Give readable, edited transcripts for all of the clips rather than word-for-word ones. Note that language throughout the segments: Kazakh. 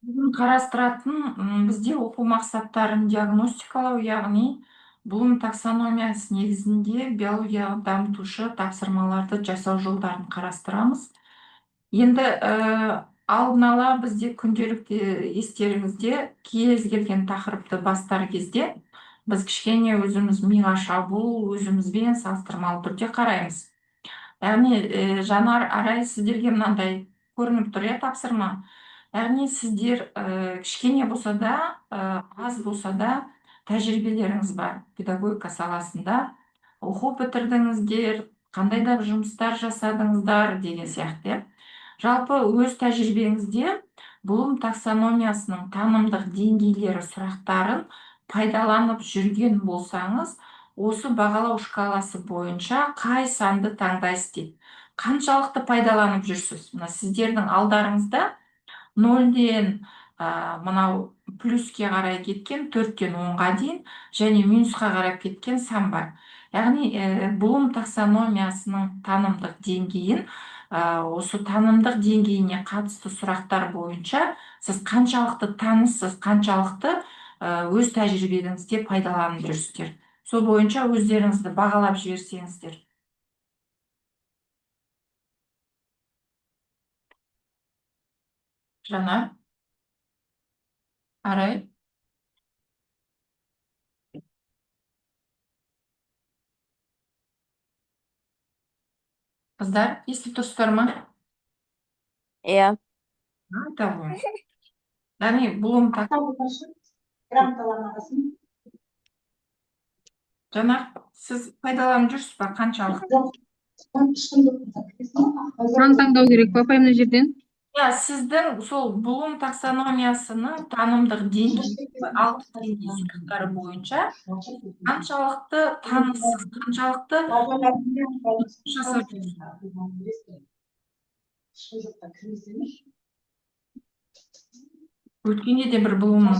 Бүгін қарастыратын бізде оқу мақсаттарын диагностикалау, яғни Блум таксономиясы негізінде биологиялық дамытушы тапсырмаларды жасау жолдарын қарастырамыз. Енді алдын ала бізде күнделікті естеріңізде кез келген тақырыпты бастар кезде біз кішкене өзіміз миға шабуыл, өзімізбен салыстырмалы түрде қараймыз. Яғни Жанар Арай, сіздерге мынандай көрініп тұр, иә, тапсырма. Яғни сіздер кішкене болса да, аз болса да тәжірибелеріңіз бар педагогика саласында. Оқу бітірдіңіздер, қандай да бір жұмыстар жасадыңыздар деген сияқты, иә. Жалпы өз тәжірибеңізде Блум таксономиясының танымдық деңгейлері сұрақтарын пайдаланып жүрген болсаңыз, осы бағалау шкаласы бойынша қай санды таңдайсыз дейді. Қаншалықты пайдаланып жүрсіз? Мына сіздердің алдарыңызда нөлден мынау плюске қарай кеткен 4-тен 10-ға дейін және минусқа қарап кеткен сан бар. Яғни Блум таксономиясының танымдық деңгейін осы танымдық деңгейіне қатысты сұрақтар бойынша сіз қаншалықты таныссыз, қаншалықты өз тәжірибеңізде пайдаланып жүрсіздер. Сол бойынша өздеріңізді бағалап жіберсеңіздер. Жанар, Арай, қыздар, естіп тұрсыздар ма? Иә. Tamam. Яғни Блум Жанар, сіз пайдаланып жүрсіз ба, қаншалықты? сан таңдау керек па апай мына жерден? Иә, сіздің сол Блум таксономиясының танымдық деңгейі 6 деңгей сұрақтары бойынша қаншалықты таныссыз, қаншалықты жасап жүрсіз? Өткенде де бір Блумның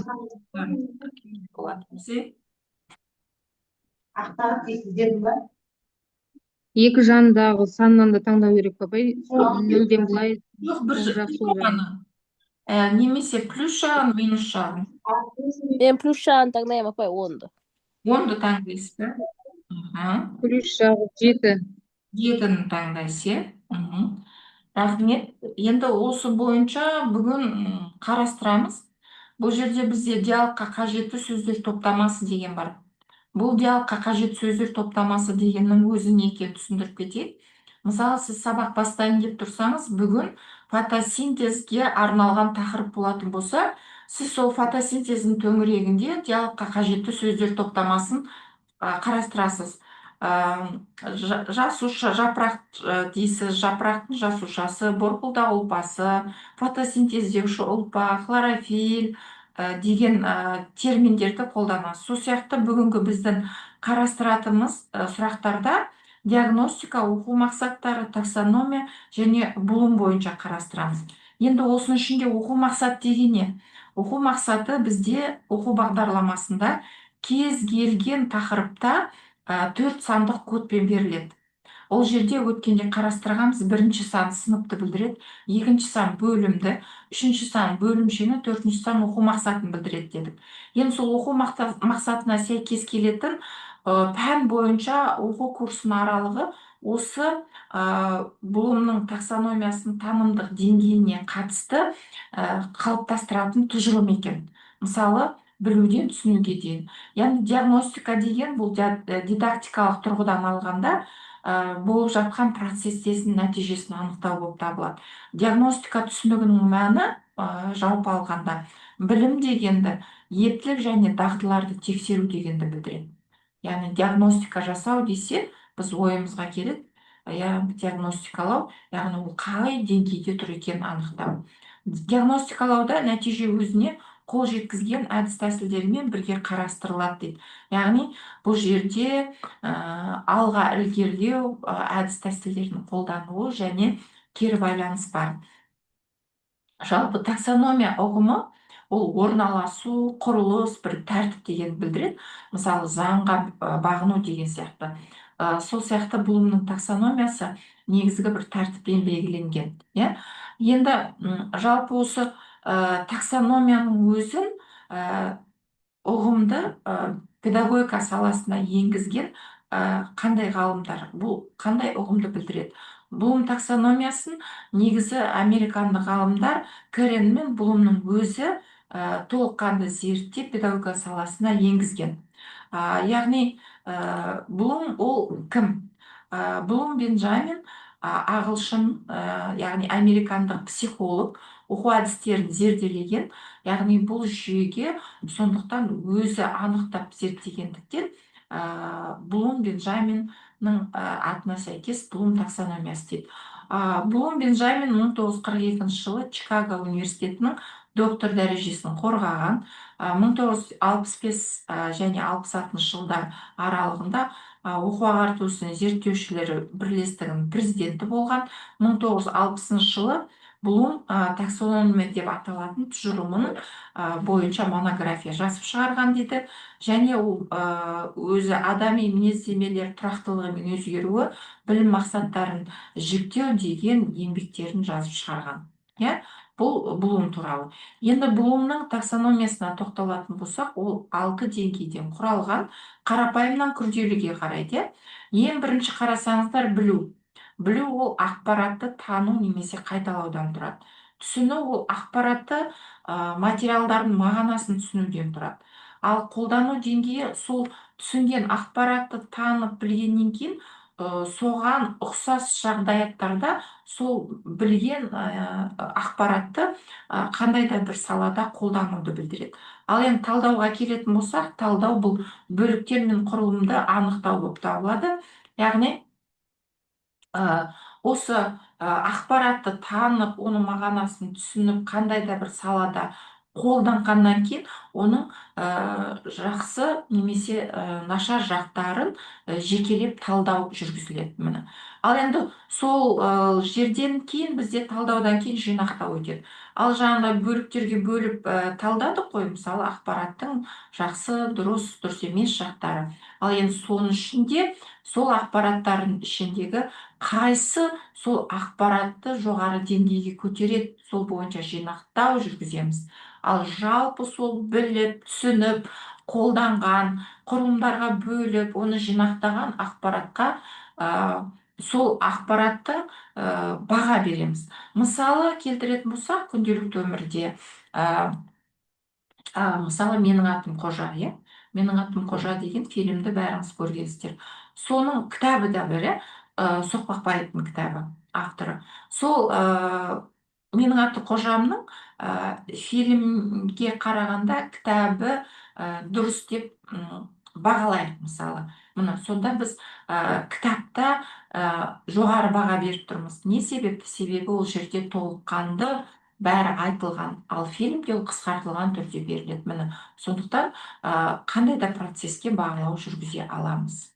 болады. Бізде Екі жандағы саннан да таңдау керек па апай? Нөлден былай жоқ, оң жақ, сол жақ. немесе плюс жағын, минус жағын. Мен плюс жағын таңдаймын апай, 10-ды. 10-ды таңдайсыз ба? Мхм. Плюс жағы 7. 7-ні таңдайсыз, иә? Мхм. Рахмет. Енді осы бойынша бүгін қарастырамыз. Бұл жерде бізде диалогқа қажетті сөздер топтамасы деген бар. Бұл диалогқа қажетті сөздер топтамасы дегеннің өзі не екенін түсіндіріп кетейік. Мысалы, сіз сабақ бастайын деп тұрсаңыз, бүгін фотосинтезге арналған тақырып болатын болса, сіз сол фотосинтездің төңірегінде диалогқа қажетті сөздер топтамасын қарастырасыз. Жасуша, жапырақ дейсіз, жапырақтың жасушасы, борпылдақ ұлпасы, фотосинтездеуші ұлпа, хлорофиль деген терминдерді қолданасыз. Сол сияқты бүгінгі біздің қарастыратынымыз сұрақтарда диагностика, оқу мақсаттары, таксономия және Блум бойынша қарастырамыз. Енді осының ішінде оқу мақсат деген не? Оқу мақсаты бізде оқу бағдарламасында кез келген тақырыпта 4 сандық кодпен беріледі. Ол жерде өткенде қарастырғанбыз, бірінші сан сыныпты білдіреді, екінші сан бөлімді, үшінші сан бөлімшені, төртінші сан оқу мақсатын білдіреді дедік. Енді сол оқу мақсатына сәйкес келетін пән бойынша оқу курсының аралығы осы Блумның таксономиясының танымдық деңгейіне қатысты қалыптастыратын тұжырым екен. Мысалы, білуден түсінуге дейін. Яғни диагностика деген бұл дидактикалық тұрғыдан алғанда болып жатқан процесстің нәтижесін анықтау болып табылады. Диагностика түсінігінің мәні жалпы алғанда білім дегенді ептілік және дағдыларды тексеру дегенді білдіреді. Яғни диагностика жасау десе, біз ойымызға келеді, диагностикалау, яғни ол қай деңгейде тұр екенін анықтау. Диагностикалауда нәтиже өзіне қол жеткізген әдіс тәсілдермен бірге қарастырылады дейді. Яғни бұл жерде алға ілгерілеу әдіс тәсілдердің қолдануы және кері байланыс бар. Жалпы таксономия ұғымы ол орналасу, құрылыс, бір тәртіп деген білдіреді. Мысалы, заңға бағыну деген сияқты. Сол сияқты Блумның таксономиясы негізгі бір тәртіппен белгіленген. Енді жалпы осы таксономияның өзін ұғымды педагогика саласына енгізген қандай ғалымдар, бұл қандай ұғымды білдіреді? Блум таксономиясын негізі американдық ғалымдар Кэрен мен Блумның өзі толыққанды зерттеп педагогика саласына енгізген. Яғни Блум ол кім? Блум Бенджамин ағылшын, яғни американдық психолог, оқу әдістерін зерделеген. Яғни бұл жүйеге сондықтан өзі анықтап зерттегендіктен Блум Бенджаминнің атына сәйкес Блум таксономиясы дейді. Блум Бенджамин 1942 жылы Чикаго университетінің доктор дәрежесін қорғаған. 1965 және 66 жылдар аралығында оқу ағарту ісін зерттеушілері бірлестігінің президенті болған. 1960 жылы Блум таксономия деп аталатын тұжырымын бойынша монография жазып шығарған дейді. Және ол өзі адами мінездемелер тұрақтылығы мен өзгеруі, білім мақсаттарын жіктеу деген еңбектерін жазып шығарған. Бұл Блум туралы. Енді Блумның таксономиясына тоқталатын болсақ, ол 6 деңгейден құралған, қарапайымнан күрделіге қарайды. Ең бірінші қарасаңыздар, білу ол ақпаратты тану немесе қайталаудан тұрады. Түсіну ол ақпаратты материалдардың мағынасын түсінуден тұрады. Ал қолдану деңгейі сол түсінген ақпаратты танып білгеннен кейін соған ұқсас жағдаяттарда сол білген ақпаратты қандай да бір салада қолдануды білдіреді. Ал енді талдауға келетін болсақ, талдау бұл бөліктер мен құрылымды анықтау болып табылады. Яғни осы ақпаратты танып, оның мағынасын түсініп, қандай да бір салада қолданғаннан кейін оның жақсы немесе нашар жақтарын жекелеп талдау жүргізіледі. Міне. Ал енді сол жерден кейін бізде талдаудан кейін жинақтау өтеді. Ал жаңағыдай бөліктерге бөліп талдадық қой, мысалы ақпараттың жақсы, дұрыс емес жақтары. Ал енді соның ішінде сол ақпараттардың ішіндегі қайсы сол ақпаратты жоғары деңгейге көтереді, сол бойынша жинақтау жүргіземіз. Ал жалпы сол біліп, түсініп, қолданған, құрылымдарға бөліп, оны жинақтаған ақпаратқа сол ақпаратты баға береміз. Мысалы келтіретін болсақ, күнделікті өмірде мысалы менің атым Қожа, менің атым Қожа деген фильмді бәріңіз көргенсіздер. Соның кітабы да бір, Соқпақбаевтың кітабы, авторы. Сол менің аты Қожамның фильмге қарағанда кітабы дұрыс деп бағалайық, мысалы. Мына сонда біз кітапта жоғары баға беріп тұрмыз. Не себепті? Себебі ол жерде толыққанды бәрі айтылған, ал фильмде ол қысқартылған түрде беріледі. Міне сондықтан қандай да процеске бағалау жүргізе аламыз.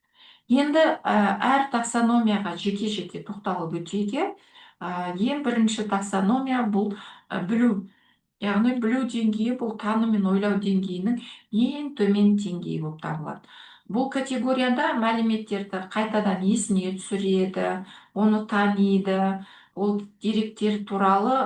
Енді әр таксономияға жеке-жеке тоқталып өтейік. Ең бірінші таксономия бұл білу. Яғни білу деңгейі бұл таным мен ойлау деңгейінің ең төмен деңгейі болып табылады. Бұл категорияда мәліметтерді қайтадан есіне түсіреді, оны таниды, ол деректер туралы,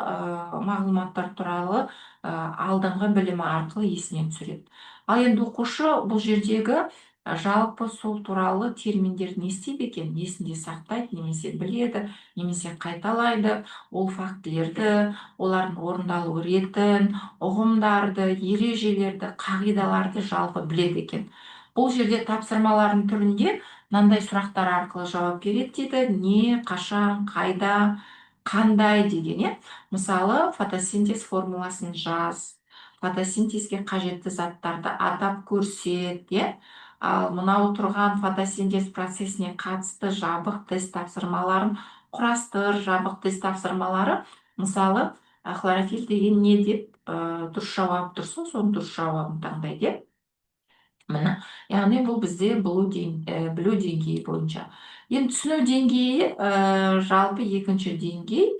мағлұматтар туралы алдыңғы білімі арқылы есіне түсіреді. Ал енді оқушы бұл жердегі жалпы сол туралы терминдерді не істейді екен? Есінде сақтайды, немесе біледі, немесе қайталайды. Ол фактілерді, олардың орындалу ретін, ұғымдарды, ережелерді, қағидаларды жалпы біледі екен. Бұл жерде тапсырмалардың түрінде мынандай сұрақтар арқылы жауап береді дейді. Не, қашан, қайда, қандай деген. Мысалы, фотосинтез формуласын жаз, фотосинтезге қажетті заттарды атап көрсет. Ал мынау тұрған фотосинтез процесіне қатысты жабық тест тапсырмаларын құрастыр. Жабық тест тапсырмалары, мысалы, хлорофилл деген не деп дұрыс жауап тұрса, соның дұрыс жауабын таңдайды. Міне, яғни бұл бізде білу деңгейі бойынша. Енді түсіну деңгейі жалпы екінші деңгей,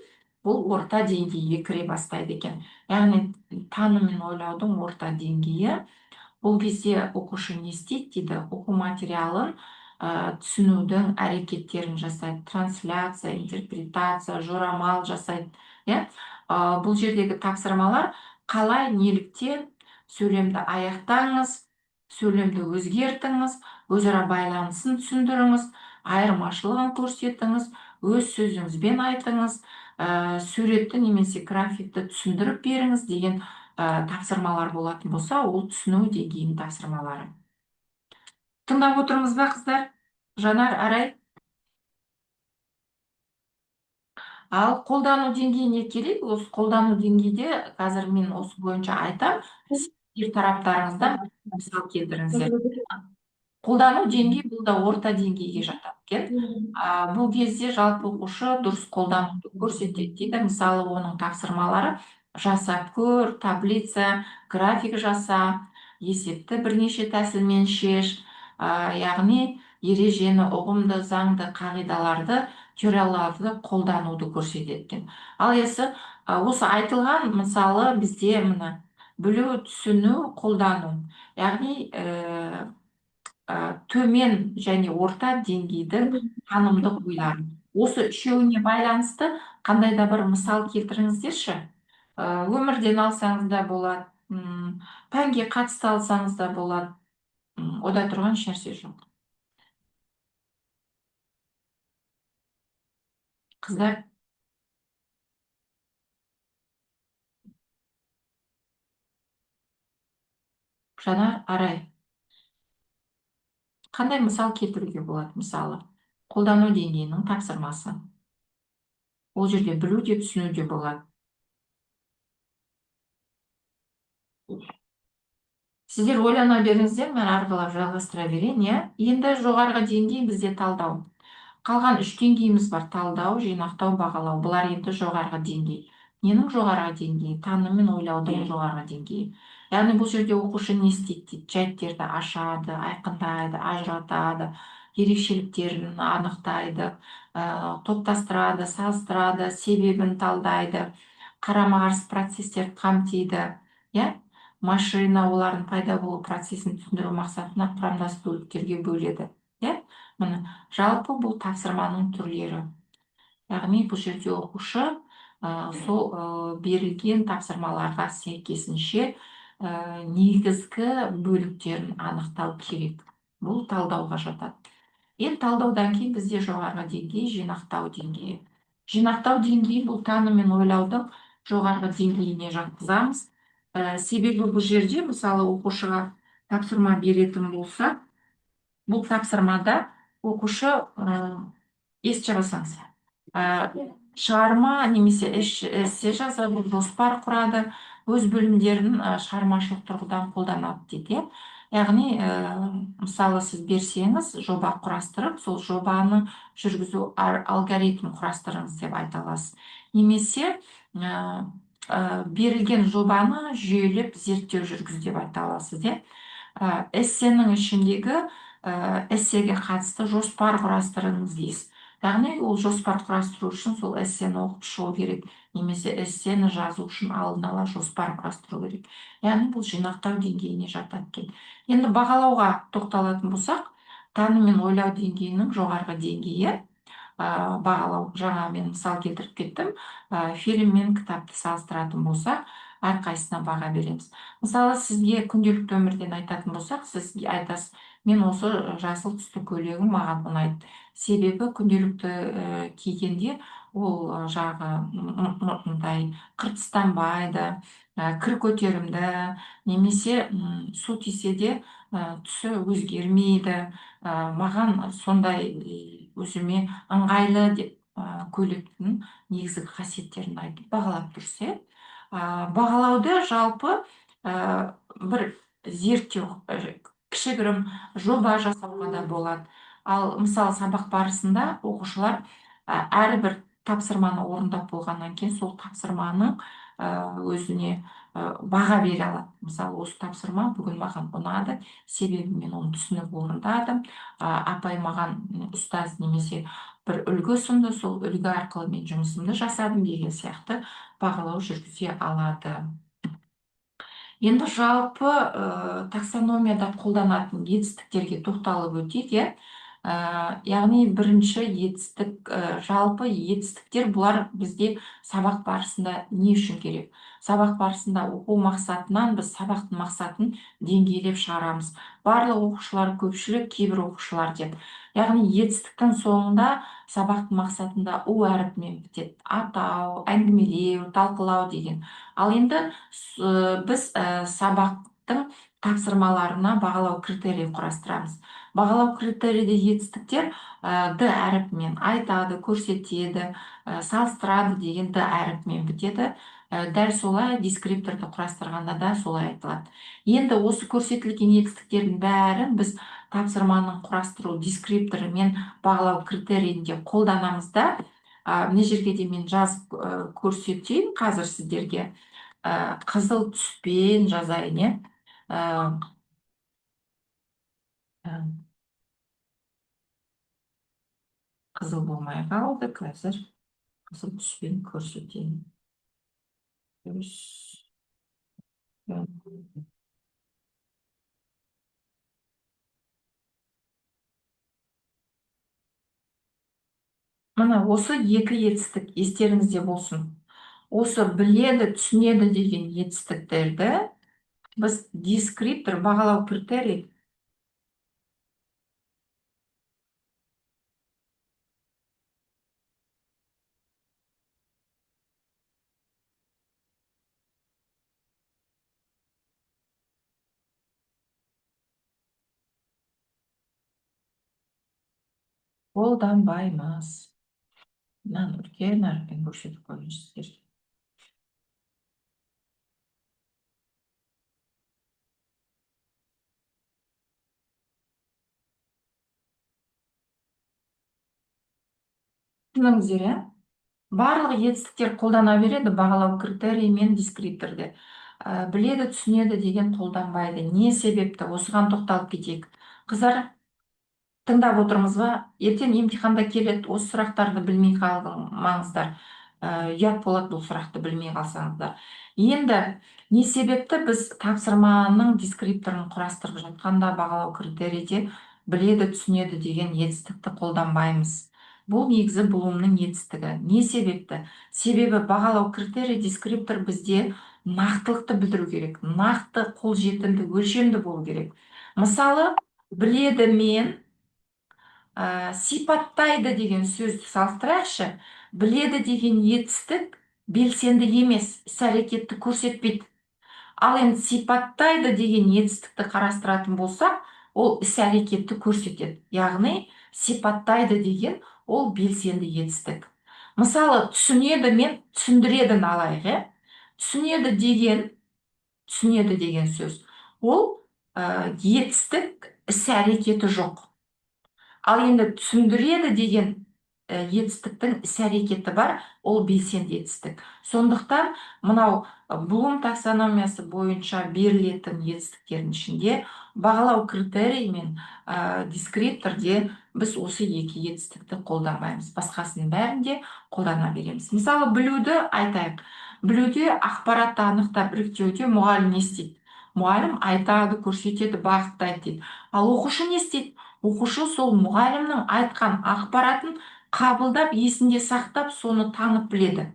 бұл орта деңгейге кіре бастайды екен. Яғни таным мен ойлаудың орта деңгейі. Бұл кезде оқушы не істейді дейді? Оқу материалын түсінудің әрекеттерін жасайды. Трансляция, интерпретация, жорамал жасайды. Бұл жердегі тапсырмалар қалай, неліктен сөйлемді аяқтаңыз, сөйлемді өзгертіңіз, өзара байланысын түсіндіріңіз, айырмашылығын көрсетіңіз, өз сөзіңізбен айтыңыз, суретті немесе графикті түсіндіріп беріңіз деген тапсырмалар болатын болса, ол түсіну деңгейінің тапсырмалары. Тыңдап отырмыз ба, қыздар? Жанар, Арай? Ал қолдану деңгейіне келейік. Осы қолдану деңгейде қазір мен осы бойынша айтам. Сіздер тараптарыңыздан мысал келтіріңіздер. Қолдану деңгейі бұл да орта деңгейге жатады екен. Бұл кезде жалпы оқушы дұрыс қолдануды көрсетеді дейді. Мысалы, оның тапсырмалары жасап көр, таблица, график жаса, есепті бірнеше тәсілмен шеш, яғни ережені, ұғымды, заңды, қағидаларды, теорияларды қолдануды көрсетеді екен. Ал осы айтылған мысалы бізде мына білу, түсіну, қолдану, яғни төмен және орта деңгейдің танымдық ойлары. Осы үшеуіне байланысты қандай да бір мысал келтіріңіздерші. Өмірден алсаңыз да болады, пәнге қатысты алсаңыз да болады. Ода тұрған ешнәрсе жоқ. Қыздар, Жанар, Арай, қандай мысал келтіруге болады? Мысалы, қолдану деңгейінің тапсырмасы. Ол жерде білу де, түсіну де болады. Сіздер ойлана беріңіздер, мен арқылап жалғастыра берейін, иә? Енді жоғарғы деңгей бізде талдау. Қалған үш деңгейіміз бар: талдау, жинақтау, бағалау. Бұлар енді жоғарғы деңгей. Ненің жоғарғы деңгейі? Таным мен ойлаудың жоғарғы деңгейі. Яғни бұл жерде оқушы не істейді дейді? Жайттерді ашады, айқындайды, ажыратады, ерекшеліктерін анықтайды, топтастырады, салыстырады, себебін талдайды, қарама қарсы процестерді қамтиды, иә? Машина олардың пайда болу процесін түсіндіру мақсатында құрамдас бөліктерге бөледі, иә? Міне, жалпы бұл тапсырманың түрлері. Яғни бұл жерде оқушы сол берілген тапсырмаларға сәйкесінше негізгі бөліктерін анықтау керек. Бұл талдауға жатады. Енді талдаудан кейін бізде жоғарғы деңгей, жинақтау деңгейі. Жинақтау деңгейі бұл таным мен ойлаудың жоғарғы деңгейіне жатқызамыз. Себебі бұл жерде мысалы оқушыға тапсырма беретін болса, бұл тапсырмада оқушы есте жазсаңыз, шығарма немесе эссе жазады, жоспар құрады, өз білімдерін шығармашылық тұрғыдан қолданады дейді. Яғни мысалы сіз берсеңіз, жоба құрастырып, сол жобаны жүргізу алгоритмін құрастырыңыз деп айта аласыз. Немесе берілген жобаны жүйелеп зерттеу жүргіз деп айта аласыз. Эссенің ішіндегі эссеге қатысты жоспар құрастырыңыз дейсіз. Яғни ол жоспар құрастыру үшін сол эссені оқып шығу керек, немесе эссені жазу үшін алдын ала жоспар құрастыру керек. Яғни бұл жинақтау деңгейіне жатады екен. Енді бағалауға тоқталатын болсақ, таным мен ойлау деңгейінің жоғарғы деңгейі бағалау. Жаңа мен мысал келтіріп кеттім. Фильм мен кітапты салыстыратын болсақ, әрқайсысына баға береміз. Мысалы, сізге күнделікті өмірден айтатын болсақ, сіз айтасыз: мен осы жасыл түсті көйлегім маған ұнайды. Себебі күнделікті кигенде ол жағы мындай қыртыстанбайды, кір көтерімді, немесе су тисе де түсі өзгермейді. Маған сондай өзіме ыңғайлы деп көйлектің негізгі қасиеттерін айтып бағалап тұрса, бағалауды жалпы бір зерттеу, кішігірім жоба жасауға да болады. Ал мысалы сабақ барысында оқушылар әрбір тапсырманы орындап болғаннан кейін сол тапсырманың өзіне баға бере алады. Мысалы, осы тапсырма бүгін маған ұнады, себебі мен оны түсініп орындадым. Апай маған ұстаз немесе бір үлгі ұсынды, сол үлгі арқылы мен жұмысымды жасадым деген сияқты бағалау жүргізе алады. Енді жалпы таксономияда қолданатын етістіктерге тоқталып өтейік. Яғни бірінші етістік, жалпы етістіктер бұлар бізде сабақ барысында не үшін керек? Сабақ барысында оқу мақсатынан біз сабақтың мақсатын деңгейлеп шығарамыз. Барлық оқушылар көпшілік, кейбір оқушылар деп. Яғни етістіктің соңында сабақтың мақсатында у әріпімен бітеді. Атау, әңгімелеу, талқылау деген. Ал енді біз сабақтың тапсырмаларына бағалау критерийі құрастырамыз. Бағалау критерийде етістіктер д әріпімен айтады, көрсетеді, салыстырады деген д әріпімен бітеді. Дәл солай дескрипторды құрастырғанда да солай айтылады. Енді осы көрсетілген етістіктердің бәрін біз тапсырманың құрастыру дескрипторы мен бағалау критерийінде қолданамыз да, мына жерге де мен жазып көрсетейін қазір сіздерге. Қызыл түспен жазайын, иә. Қызыл болмай қалды, қазір қызыл түспен көрсетейін. Мына осы екі етістік естеріңізде болсын. Осы біледі, түсінеді деген етістіктерді біз дескриптор, бағалау критерий қолданбаймыз. Мынаны үлкен әріппен көрсетіп қояйын сіздерге. Түсіндіңіздер, иә? Барлық етістіктер қолдана береді бағалау критерийі мен дескрипторде. Біледі, түсінеді деген қолданбайды. Не себепті? Осыған тоқталып кетейік. Қыздар, тыңдап отырмыз ба? Ертең емтиханда келеді, осы сұрақтарды білмей қалмаңыздар. Ұят болады бұл сұрақты білмей қалсаңыздар. Енді не себепті біз тапсырманың дескрипторын құрастырып жатқанда бағалау критерийде біледі, түсінеді деген етістікті қолданбаймыз. Бұл негізі Блумның етістігі. Не себепті? Себебі бағалау критерий дескриптор бізде нақтылықты білдіру керек. Нақты, қолжетімді, өлшемді болу керек. Мысалы, біледі мен сипаттайды деген сөзді салыстырайықшы. Біледі деген етістік белсенді емес, іс-әрекетті көрсетпейді. Ал енді сипаттайды деген етістікті қарастыратын болсақ, ол іс-әрекетті көрсетеді. Яғни сипаттайды деген ол белсенді етістік. Мысалы, түсінеді мен түсіндіредін алайық, иә. Түсінеді деген сөз. Ол етістік, іс-әрекеті жоқ. Ал енді түсіндіреді деген етістіктің іс-әрекеті бар, ол белсенді етістік. Сондықтан мынау Блум таксономиясы бойынша берілетін етістіктердің ішінде бағалау критерийі мен дескрипторде біз осы екі етістікті қолданбаймыз. Басқасының бәрінде қолдана береміз. Мысалы, білуді айтайық. Білуде ақпаратты анықтап іріктеуде мұғалім не істейді? Мұғалім айтады, көрсетеді, бағыттайды дейді. Ал оқушы не істейді? Оқушы сол мұғалімнің айтқан ақпаратын қабылдап, есінде сақтап, соны танып біледі.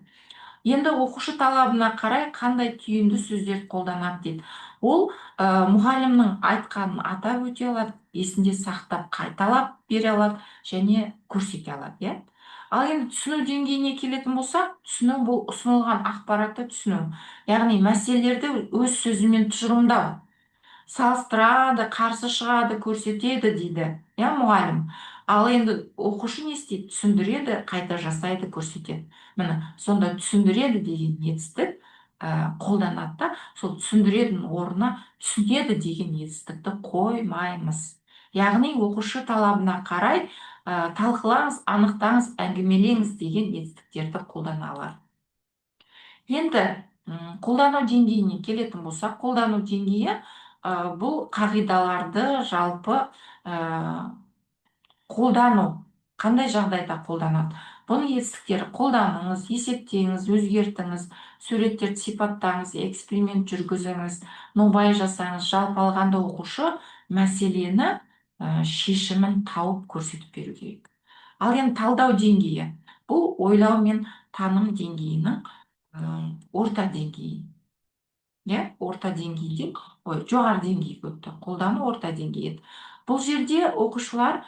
Енді оқушы талабына қарай қандай түйінді сөздерді қолданады дейді. Ол мұғалімнің айтқанын атап өте алады, есінде сақтап қайталап бере алады және көрсете алады, иә. Ал енді түсіну деңгейіне келетін болсақ, түсіну бұл ұсынылған ақпаратты түсіну. Яғни мәселелерді өз сөзімен тұжырымдау. Салыстырады, қарсы шығады, көрсетеді дейді, иә, мұғалім. Ал енді оқушы не істейді? Түсіндіреді, қайта жасайды, көрсетеді. Міне, сонда түсіндіреді деген етістік қолданады да, сол түсіндіредінің орнына түсінеді деген етістікті қоймаймыз. Яғни оқушы талабына қарай талқылаңыз, анықтаңыз, әңгімелеңіз деген етістіктерді қолдана алады. Енді қолдану деңгейіне келетін болсақ, қолдану деңгейі бұл қағидаларды жалпы қолдану қандай жағдайда қолданады? Бұның етістіктері: қолданыңыз, есептеңіз, өзгертіңіз, суреттерді сипаттаңыз, эксперимент жүргізіңіз, нобай жасаңыз. Жалпы алғанда оқушы мәселені шешімін тауып көрсетіп беру керек. Ал енді талдау деңгейі бұл ойлау мен таным деңгейінің орта деңгейі. Орта деңгейде, жоғары деңгей көпті. Қолдану орта деңгейі. Бұл жерде оқушылар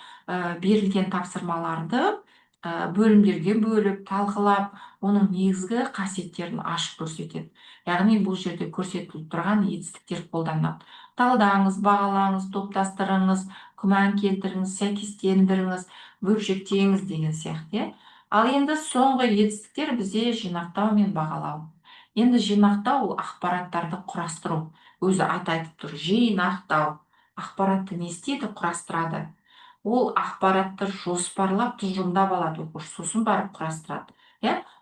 берілген тапсырмаларды бөлімдерге бөліп, талқылап, оның негізгі қасиеттерін ашып көрсетеді. Яғни бұл жерде көрсетіліп тұрған етістіктер қолданылады. Талдаңыз, бағалаңыз, топтастырыңыз, күмән келтіріңіз, сәйкестендіріңіз, бөлшектеңіз деген сияқты. Ал енді соңғы етістіктер бізде жинақтау мен бағалау. Енді жинақтау ол ақпараттарды құрастыру. Өзі аты айтып тұр, жинақтау. Ақпаратты не істейді? Құрастырады. Ол ақпаратты жоспарлап, тұжырымдап алады оқушы, сосын барып құрастырады.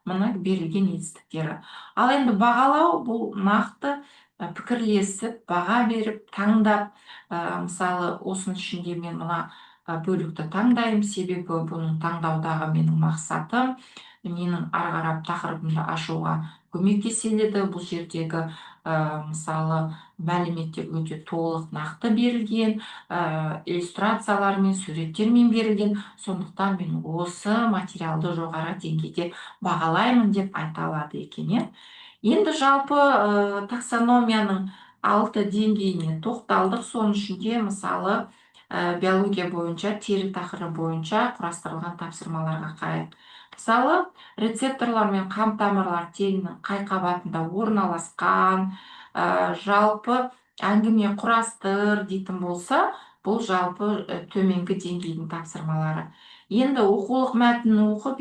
Мына берілген етістіктері. Ал енді бағалау бұл нақты пікірлесіп, баға беріп, таңдап, мысалы, осының ішінде мен мына бөлікті таңдаймын, себебі бұның таңдаудағы менің мақсатым менің ары қарап тақырыбымды ашуға көмектеседі. Бұл жердегі мысалы мәліметтер өте толық, нақты берілген, иллюстрациялармен, суреттермен берілген. Сондықтан мен осы материалды жоғары деңгейде бағалаймын деп айта алады екен. Енді жалпы таксономияның 6 деңгейіне тоқталдық. Соның ішінде мысалы биология бойынша, тері тақырыбы бойынша құрастырылған тапсырмаларға қарайық. Мысалы, рецепторлар мен қантамырлар терінің қай қабатында орналасқан, жалпы әңгіме құрастыр дейтін болса, бұл жалпы төменгі деңгейдің тапсырмалары. Енді оқулық мәтінін оқып,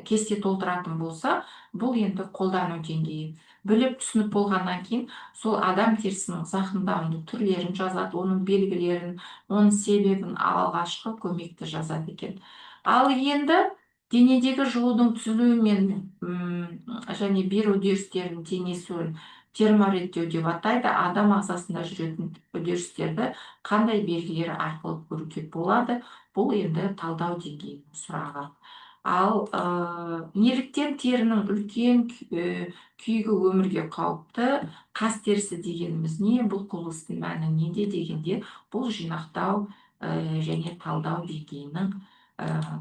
кесте толтыратын болса, бұл енді қолдану деңгейі. Біліп түсініп болғаннан кейін сол адам терісінің зақымдану түрлерін жазады, оның белгілерін, оның себебін, алғашқы көмекті жазады екен. Ал енді денедегі жылудың түзілуі мен және беру үдерістерінің теңесуін термореттеу деп атайды. Адам ағзасында жүретін үдерістерді қандай белгілері арқылы көруге болады? Бұл енді талдау деңгейінің сұрағы. Ал неліктен терінің үлкен күйігі өмірге қауіпті? Қас терісі дегеніміз не? Бұл құбылыстың мәні неде дегенде, бұл жинақтау және талдау деңгейінің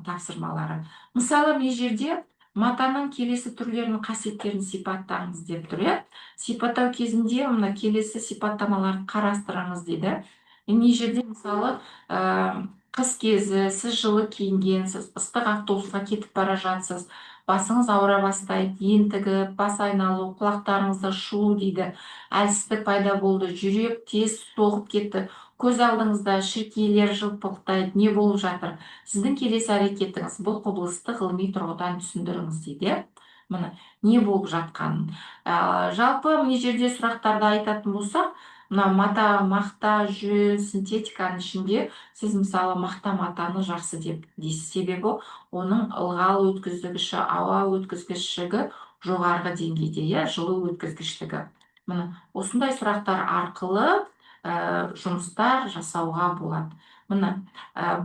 тапсырмалары. Мысалы, мына жерде матаның келесі түрлерінің қасиеттерін сипаттаңыз деп тұр. Сипаттау кезінде мына келесі сипаттамаларды қарастырыңыз дейді. Мына жерде мысалы қыс кезі, сіз жылы киінгенсіз, ыстық автобусқа кетіп бара жатсыз, басыңыз ауыра бастайды, ентігіп, бас айналу, құлақтарыңызды шу дейді, әлсіздік пайда болды, жүрек тез соғып кетті, көз алдыңызда шіркейлер жылпылықтайды, не болып жатыр? Сіздің келесі әрекетіңіз, бұл құбылысты ғылыми тұрғыдан түсіндіріңіз дейді. Міне, не болып жатқанын. Жалпы мына жерде сұрақтарды айтатын болсақ, мына мата, мақта, жүн, синтетиканың ішінде сіз мысалы мақта матаны жақсы деп дейсіз, себебі оның ылғал өткізгіші, ауа өткізгіштігі жоғарғы деңгейде, жылу өткізгіштігі. Міне осындай сұрақтар арқылы жұмыстар жасауға болады. Міне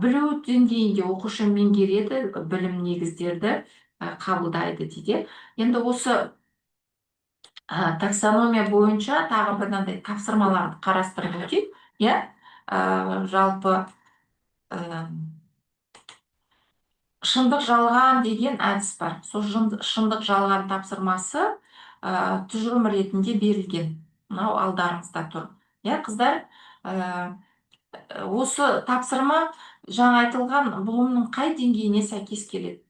білу деңгейінде оқушы меңгереді, білім негіздерді қабылдайды дейді. Енді осы таксономия бойынша тағы бір мынандай тапсырмаларды қарастырып өтейік. Жалпы шындық жалған деген әдіс бар. Сол шындық жалған тапсырмасы тұжырым ретінде берілген. Мынау алдарыңызда тұр. Қыздар, осы тапсырма жаңа айтылған бұлымның қай деңгейіне сәйкес келеді?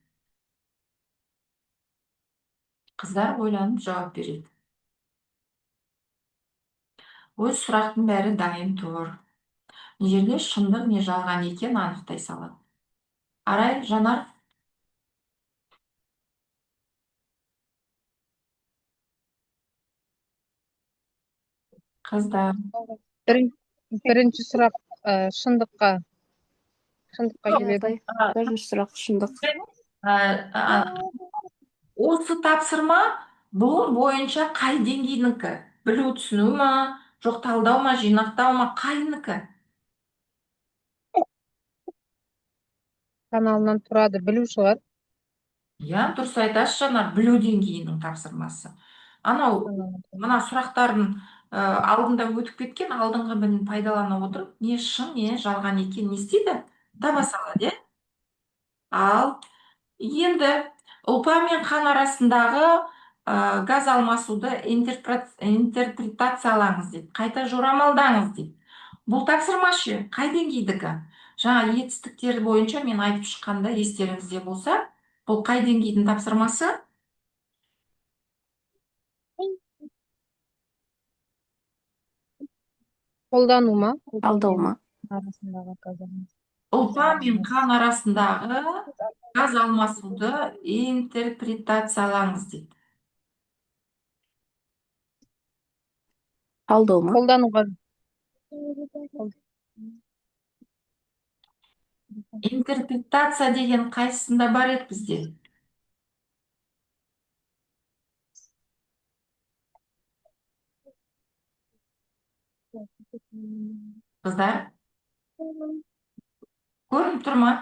Қыздар ойланып жауап береді. Өз сұрақтың бәрі дайын тұр. Мына жерде шындық не жалған екен анықтай салады. Арай, Жанар? Қыздар. Бірінші сұрақ шындыққа келеді. Бірінші сұрақ шындық. Осы тапсырма бұл бойынша қай деңгейнікі? Білу, түсіну ма, жоқ талдау ма, жинақтау ма, қайныкі? Каналынан тұрады, білу шығар. Дұрыс айтасыз, Жанар, білу деңгейінің тапсырмасы. Анау, мына сұрақтардың алдында өтіп кеткен алдыңғы білімін пайдалана отырып не шын не жалған екенін не істейді, таба салады, иә. Ал енді ұлпа мен қан арасындағы газ алмасуды интерпретациялаңыз дейді, қайта жорамалдаңыз дейді. Бұл тапсырма ше қай деңгейдікі? Жаңа етістіктер бойынша мен айтып шыққанда естеріңізде болса, бұл қай деңгейдің тапсырмасы? Қолдану ма? Талдау ма? Арасындағы казалымыз. Ұлпа мен қан арасындағы газ алмасуды интерпретациялаңыз дейді. Талдау ма? Қолдануға. Интерпретация деген қайсысында бар еді бізде? Қыздар, көрініп тұр ма?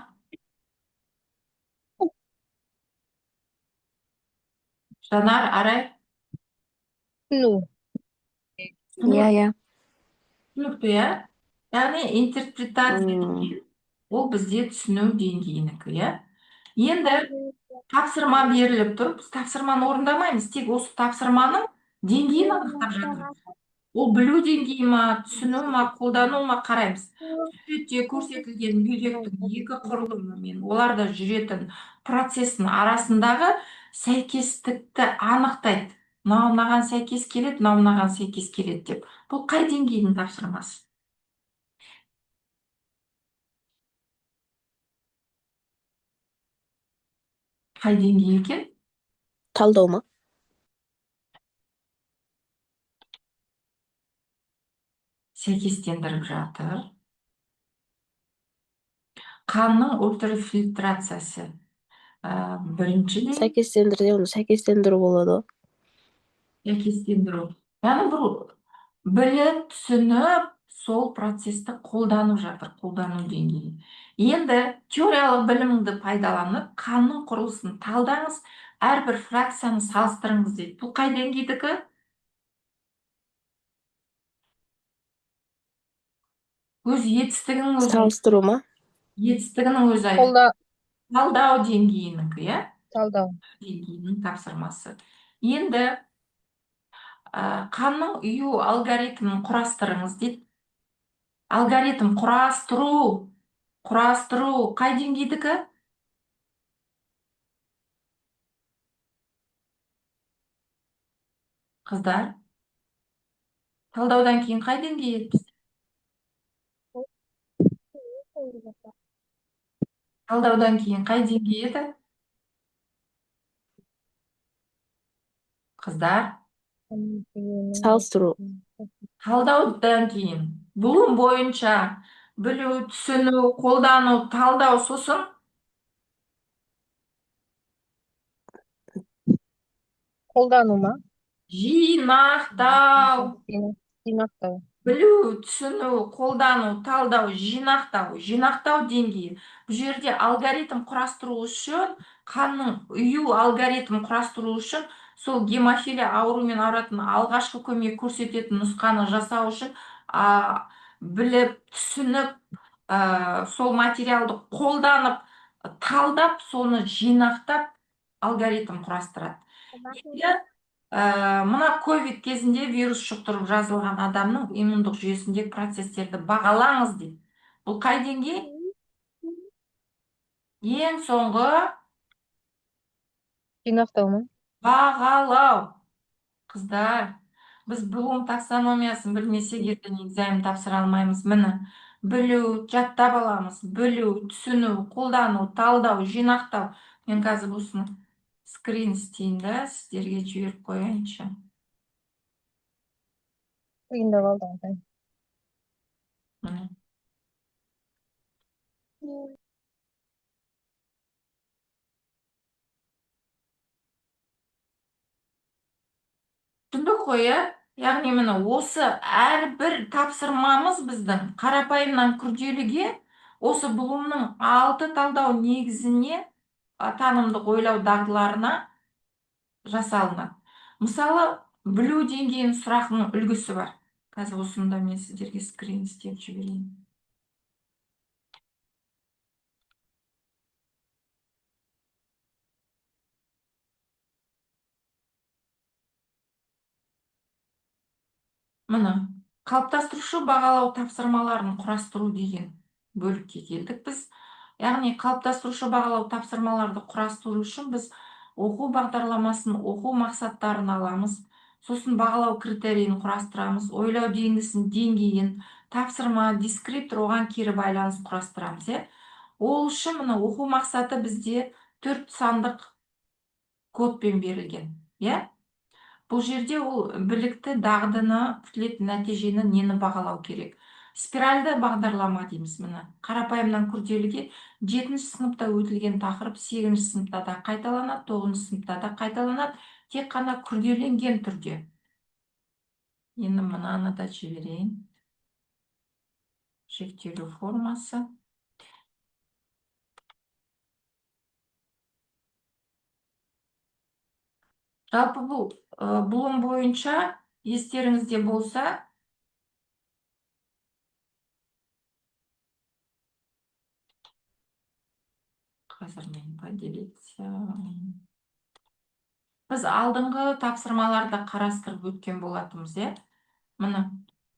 Жанар, Арай, Түсіну. Иә. түсінікті, иә? Яғни интерпретация М. деген ол бізде түсіну деңгейінікі, иә? Енді тапсырма беріліп тұр, біз тапсырманы орындамаймыз, тек осы тапсырманың деңгейін анықтап жатырмыз. Ол білу деңгейі ма, түсіну ма, қолдану ма қараймыз. Суретте көрсетілген бүйректің екі құрылымы мен оларда жүретін процестің арасындағы сәйкестікті анықтайды. Мынау мынаған сәйкес келеді, мынау мынаған сәйкес келеді деп. Бұл қай деңгейдің тапсырмасы? Қай деңгей екен? Талдау ма? Сәйкестендіріп жатыр. Қанның ультрафильтрациясы. Біріншіден Сәйкестендіру болады ғой. сәйкестендіру. Яғни бұл біліп, түсініп, сол процесті қолданып жатыр, қолдану деңгейі. Енді теориялық біліміңді пайдаланып, қанның құрылысын талдаңыз, әрбір фракцияны салыстырыңыз дейді. Бұл қай деңгейдікі? Өз етістігінің өзі, Салыстыру ма? етістігінің өзі айтып, Қолда талдау деңгейінікі, иә? талдау. Деңгейінің тапсырмасы. Енді қанның ұю алгоритмін құрастырыңыз дейді. Алгоритм құрастыру қай деңгейдікі? Қыздар, талдаудан кейін қай деңгей еді? Талдаудан кейін қай деңгей еді? Қыздар, Салыстыру. талдаудан кейін бұлым бойынша білу, түсіну, қолдану, талдау, сосын Қолдану ма? жинақтау. Жинақтау. Білу, түсіну, қолдану, талдау, жинақтау деңгейі. Бұл жерде алгоритм құрастыру үшін, қанның ұю алгоритм құрастыру үшін, сол гемофилия ауруымен ауыратын алғашқы көмек көрсететін нұсқаны жасау үшін біліп, түсініп, сол материалды қолданып, талдап, соны жинақтап, алгоритм құрастырады. Енді мына ковид кезінде вирус жұқтырып жазылған адамның иммундық жүйесіндегі процестерді бағалаңыз дейді. Бұл қай деңгей? Ең соңғы Жинақтау ма? бағалау. Қыздар, біз Блум таксономиясын білмесек ертең экзамен тапсыра алмаймыз. Міне, білу, жаттап аламыз. Білу, түсіну, қолдану, талдау, жинақтау. Мен қазір осыны скрин істейін да, сіздерге жіберіп қояйыншы. Қиындап алды. Міне. Түсіндік қой, иә? Яғни міне осы әрбір тапсырмамыз біздің қарапайымнан күрделіге осы Блумның 6 талдау негізіне танымдық ойлау дағдыларына жасалынады. Мысалы, білу деңгейін сұрақтың үлгісі бар. Қазір осында мен сіздерге скрин істеп жіберейін. Міне, қалыптастырушы бағалау тапсырмаларын құрастыру деген бөлікке келдік біз. Яғни қалыптастырушы бағалау тапсырмаларды құрастыру үшін біз оқу бағдарламасын, оқу мақсаттарын аламыз. Сосын бағалау критерийін құрастырамыз, ойлау деңгейін, тапсырма, дескриптор, оған кері байланыс құрастырамыз. Ол үшін міне оқу мақсаты бізде 4 сандық кодпен берілген. Бұл жерде ол білікті, дағдыны, күтілетін нәтижені, нені бағалау керек. Спиральді бағдарлама дейміз міне. Қарапайымнан күрделіге 7-ші сыныпта өтілген тақырып 8-ші сыныпта да қайталанады, 9-ші сыныпта да қайталанады, тек қана күрделенген түрде. Енді мынаны да жіберейін. Шектеулі формасы. Жалпы бұл бұлым бойынша естеріңізде болса, қазір мен поделиться. Біз алдыңғы тапсырмаларды қарастырып өткен болатынбыз, Міне,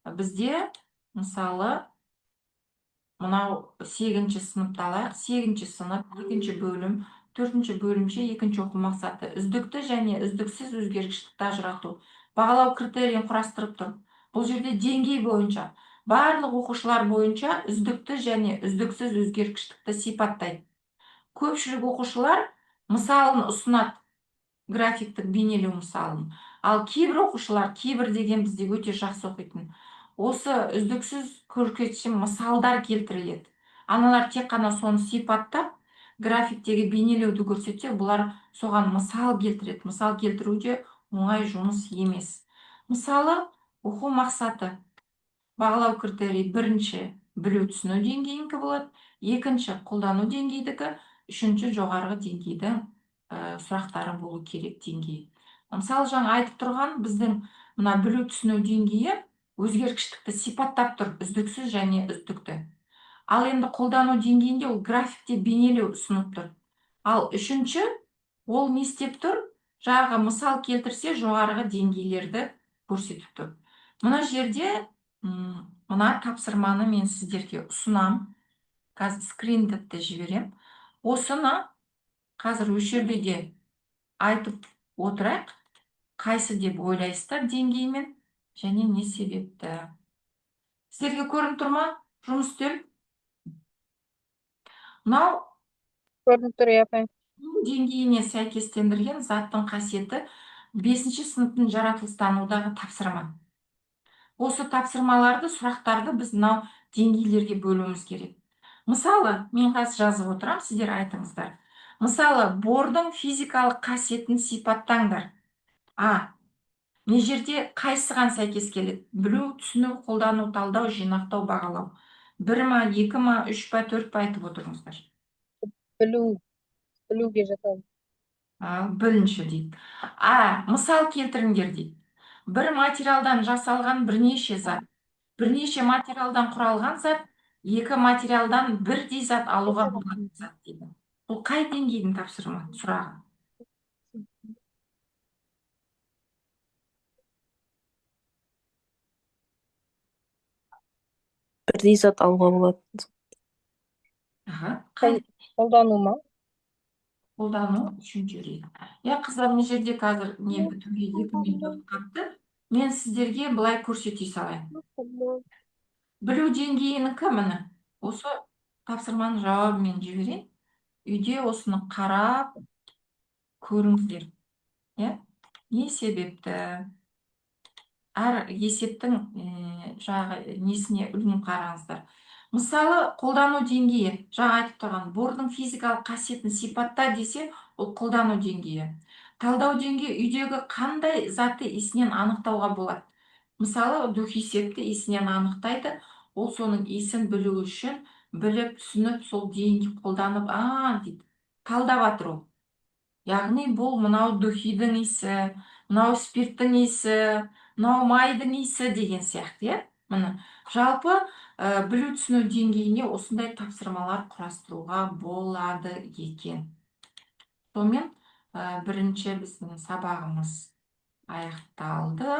бізде мысалы мынау 8-ші сыныпты алайық. 8-ші сынып, 2-ші бөлім, 4-ші бөлімше 2-ші оқу мақсаты. Үздікті және үздіксіз өзгергіштікті ажырату. Бағалау критерийін құрастырып тұр. Бұл жерде деңгей бойынша, барлық оқушылар бойынша үздікті және үздіксіз өзгергіштікті сипаттайды. Көпшілік оқушылар мысалын ұсынады, графиктік бейнелеу мысалын. Ал кейбір оқушылар, кейбір деген бізде өте жақсы оқитын, осы үздіксіз көрсеткіш мысалдар келтіріледі. Аналар тек қана соны сипаттап, графиктегі бейнелеуді көрсетсе, бұлар соған мысал келтіреді. Мысал келтіруде оңай жұмыс емес. Мысалы, оқу мақсаты. Бағалау критерийі бірінші білу түсіну деңгейінікі болады, екінші қолдану деңгейдікі, үшінші жоғарғы деңгейдің сұрақтары болу керек деңгейі. Мысалы, жаңа айтып тұрған біздің мына білу түсіну деңгейі өзгергіштікті сипаттап тұр, үздіксіз және үздікті. Ал енді қолдану деңгейінде ол графикте бейнелеу ұсынып тұр. Ал үшінші ол не істеп тұр? Жаңағы мысал келтірсе жоғарғы деңгейлерді көрсетіп тұр. Мына жерде мына тапсырманы мен сіздерге ұсынам. Қазір скринді жіберем. Осыны қазір өшірмеде айтып отырайық. Қайсы деп ойлайсыздар деңгеймен және не себепті? Сіздерге көрініп тұр ма? Жұмыс істеу? Мынау Көрініп тұр, апай. деңгейіне сәйкестендірген заттың қасиеті 5-ші сыныптың жаратылыстанудағы тапсырма. Осы тапсырмаларды, сұрақтарды біз мынау деңгейлерге бөлуіміз керек. Мысалы, мен қазір жазып отырам, сіздер айтыңыздар. Мысалы, бордың физикалық қасиетін сипаттаңдар. Не жерде қайсыған сәйкес келеді? Білу, түсіну, қолдану, талдау, жинақтау, бағалау. 1 ма, 2 ма, 3 па, 4 па айтып отырыңыздар. Білуге жатады. Бірінші дейді. Мысал келтіріңдер дейді. Бір материалдан жасалған бірнеше зат. Бірнеше материалдан құралған зат, екі материалдан бірдей зат алуға болатын зат дейді. Бұл қай деңгейдің тапсырма сұрағы? Бірдей зат алуға болады. Қолдану ма? Қолдану үшінші рет. Қыздар, мына жерде қазір не бітуге 2 минут қапты. Мен сіздерге былай көрсете салайын. Білу деңгейінікі міне. Осы тапсырманың жауабын мен жіберейін. Үйде осыны қарап көріңіздер. Не себепті? Әр есептің жағы несіне үлгін қараңыздар. Мысалы, қолдану деңгейі, жаңа айтып тұрған, бордың физикалық қасиетін сипатта десе, ол қолдану деңгейі. Талдау деңгейі үйдегі қандай затты есінен анықтауға болады. Мысалы, дух есепті есінен анықтайды, ол соның есін білу үшін біліп, түсініп, сол дейінгі қолданып, дейді, талдап жатыр ол. Яғни бұл мынау духидің исі, мынау спирттің иісі, мынау майдың иісі деген сияқты, иә. Міне, жалпы білу түсіну деңгейіне осындай тапсырмалар құрастыруға болады екен. Сонымен бірінші біздің сабағымыз аяқталды.